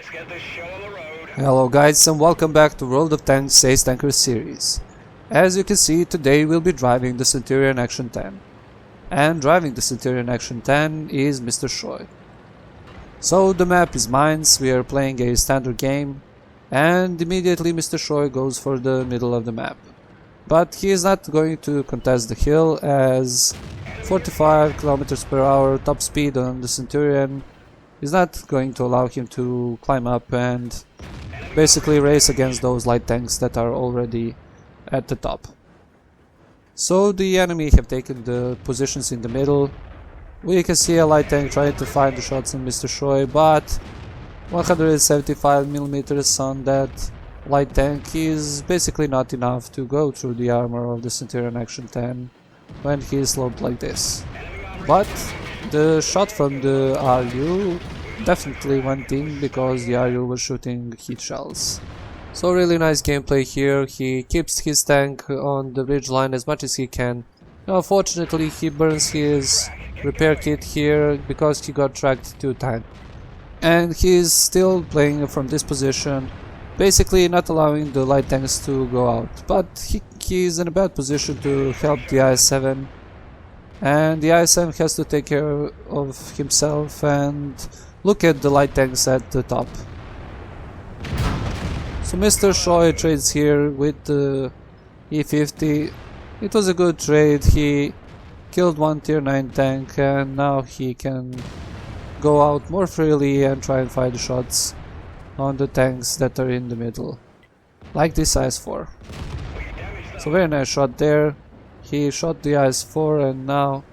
Let's get this show on the road. Hello guys, and welcome back to World of Tanks Ace Tanker series. As you can see, today we'll be driving the Centurion Action 10. And driving the Centurion Action 10 is mrshoy. So the map is mines, we are playing a standard game, and immediately mrshoy goes for the middle of the map. But he is not going to contest the hill, as 45 km/h top speed on the Centurion is not going to allow him to climb up and basically race against those light tanks that are already at the top. So the enemy have taken the positions in the middle. We can see a light tank trying to find the shots on mrshoy, but 175mm on that light tank is basically not enough to go through the armor of the Centurion Action 10 when he is sloped like this. But the shot from the RU definitely went in because the RU was shooting heat shells. So really nice gameplay here. He keeps his tank on the ridgeline as much as he can. Now unfortunately he burns his repair kit here because he got tracked 2 times. And he's still playing from this position, basically not allowing the light tanks to go out. But he's in a bad position to help the IS-7. And the IS-7 has to take care of himself and look at the light tanks at the top. So mrshoy trades here with the E50. It was a good trade. He killed one tier 9 tank and now he can go out more freely and try and find the shots on the tanks that are in the middle, like this IS-4. So very nice shot there. He shot the IS-4 and now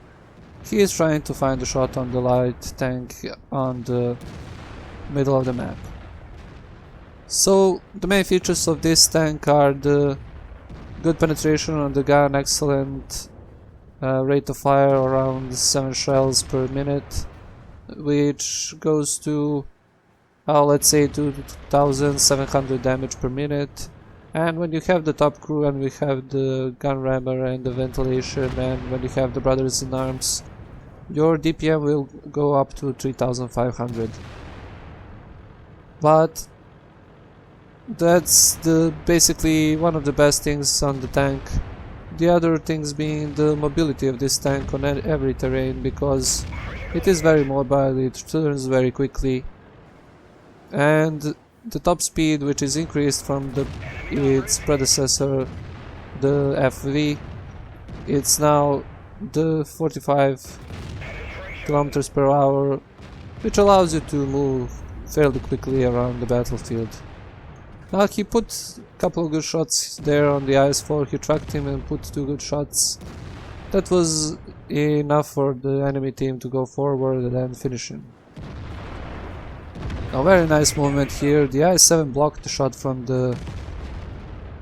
he is trying to find a shot on the light tank on the middle of the map. So the main features of this tank are the good penetration on the gun, excellent rate of fire, around 7 shells per minute, which goes to let's say 2700 damage per minute. And when you have the top crew and we have the gun rammer and the ventilation, and when you have the brothers in arms, your DPM will go up to 3500. But that's basically one of the best things on the tank. The other things being the mobility of this tank on every terrain, because it is very mobile, it turns very quickly, and the top speed, which is increased from its predecessor, the FV, it's now the 45 km/h, which allows you to move fairly quickly around the battlefield. Now he put a couple of good shots there on the IS-4, he tracked him and put 2 good shots. That was enough for the enemy team to go forward and then finish him. A very nice movement here. The IS-7 blocked the shot from the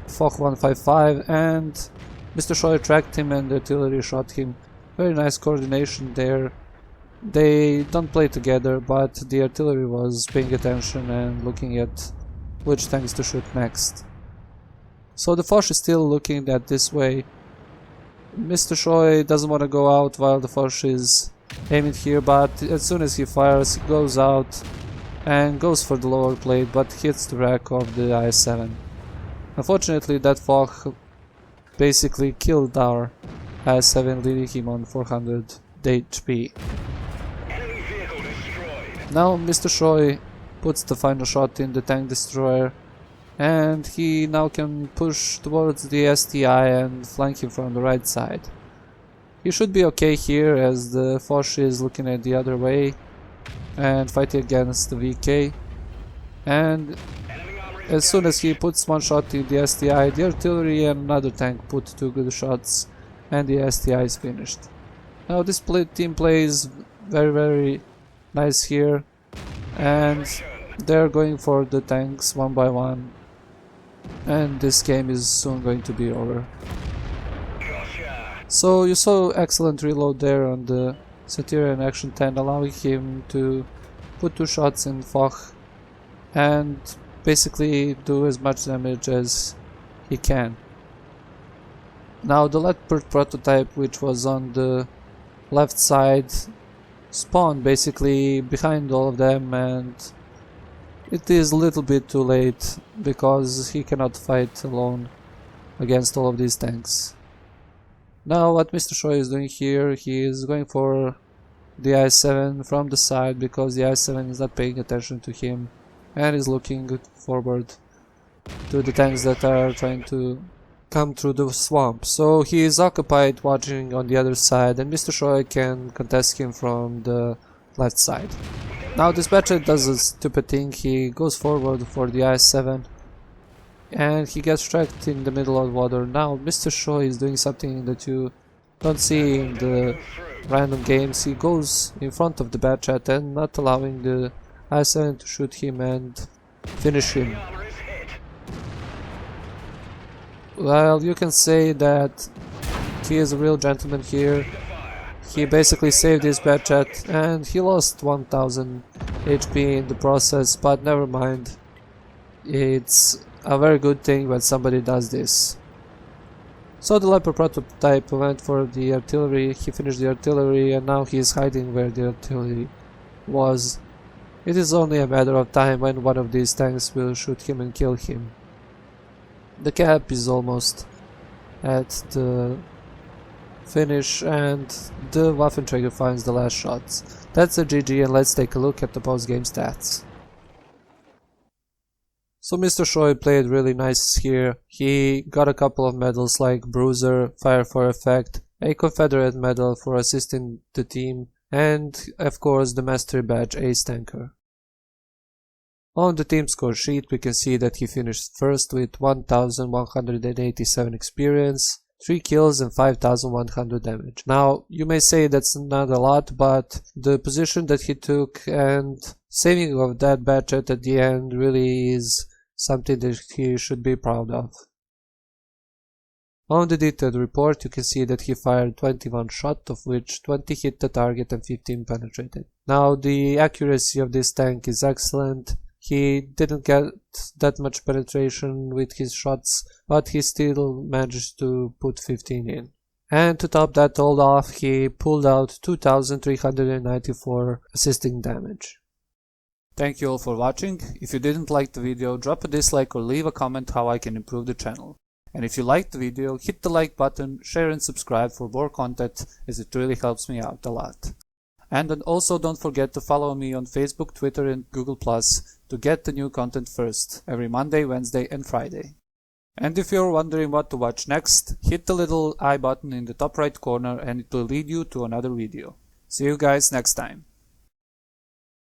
Foch 155 and mrshoy tracked him and the artillery shot him. Very nice coordination there. They don't play together, but the artillery was paying attention and looking at which tanks to shoot next. So the Foch is still looking at this way. mrshoy doesn't want to go out while the Foch is aiming here, but as soon as he fires, he goes out and goes for the lower plate, but hits the rack of the IS-7. Unfortunately, that Foch basically killed our IS-7, leaving him on 400 HP. Now mrshoy puts the final shot in the tank destroyer, and he now can push towards the STI and flank him from the right side. He should be okay here, as the Foch is looking at the other way and fighting against the VK, and as soon as he puts 1 shot in the STI, the artillery and another tank put 2 good shots and the STI is finished. Now this team plays very nice here, and they're going for the tanks one by one, and this game is soon going to be over. So you saw excellent reload there on the Centurion Action 10, allowing him to put 2 shots in Foch and basically do as much damage as he can. Now the Leopard prototype, which was on the left side, spawned basically behind all of them, and it is a little bit too late because he cannot fight alone against all of these tanks. Now what Mr. Shoy is doing here, he is going for the I-7 from the side because the I-7 is not paying attention to him and is looking forward to the tanks that are trying to come through the swamp. So he is occupied watching on the other side and Mr. Shoy can contest him from the left side. Now this Dispatcher does a stupid thing, he goes forward for the I-7 and he gets trapped in the middle of water. Now Mr. Shoy is doing something that you don't see in the random games. He goes in front of the Batchat and not allowing the I-7 to shoot him and finish him. Well, you can say that he is a real gentleman here. He basically saved his Batchat and he lost 1000 HP in the process, but never mind. It's a very good thing when somebody does this. So the Leopard prototype went for the artillery, he finished the artillery and now he is hiding where the artillery was. It is only a matter of time when one of these tanks will shoot him and kill him. The cap is almost at the finish and the Waffenträger finds the last shots. That's a GG and let's take a look at the post-game stats. So Mr. Shoy played really nice here. He got a couple of medals like Bruiser, Fire for Effect, a Confederate medal for assisting the team, and of course the Mastery Badge Ace Tanker. On the team score sheet we can see that he finished first with 1187 experience, 3 kills and 5100 damage. Now you may say that's not a lot, but the position that he took and saving of that Batchat at the end really is something that he should be proud of. On the detailed report you can see that he fired 21 shots, of which 20 hit the target and 15 penetrated. Now the accuracy of this tank is excellent. He didn't get that much penetration with his shots, but he still managed to put 15 in. And to top that all off, he pulled out 2394 assisting damage. Thank you all for watching. If you didn't like the video, drop a dislike or leave a comment how I can improve the channel. And if you liked the video, hit the like button, share and subscribe for more content, as it really helps me out a lot. And also don't forget to follow me on Facebook, Twitter and Google Plus to get the new content first, every Monday, Wednesday and Friday. And if you're wondering what to watch next, hit the little I button in the top right corner and it will lead you to another video. See you guys next time.